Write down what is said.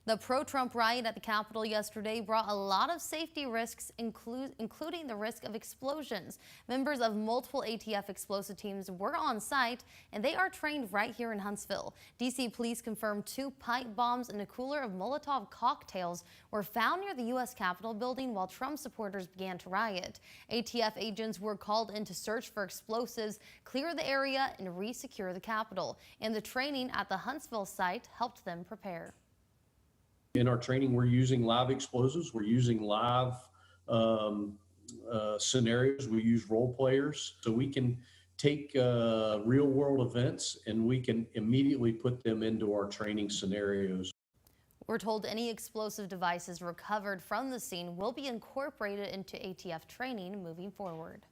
The pro-Trump riot at the Capitol yesterday brought a lot of safety risks, including the risk of explosions. Members of multiple ATF explosive teams were on site, and they are trained right here in Huntsville. D.C. police confirmed 2 pipe bombs and a cooler of Molotov cocktails were found near the U.S. Capitol building while Trump supporters began to riot. ATF agents were called in to search for explosives, clear the area, and re-secure the Capitol. And the training at the Huntsville site helped them prepare. In our training, we're using live explosives. We're using live scenarios. We use role players, so we can take real world events and we can immediately put them into our training scenarios. We're told any explosive devices recovered from the scene will be incorporated into ATF training moving forward.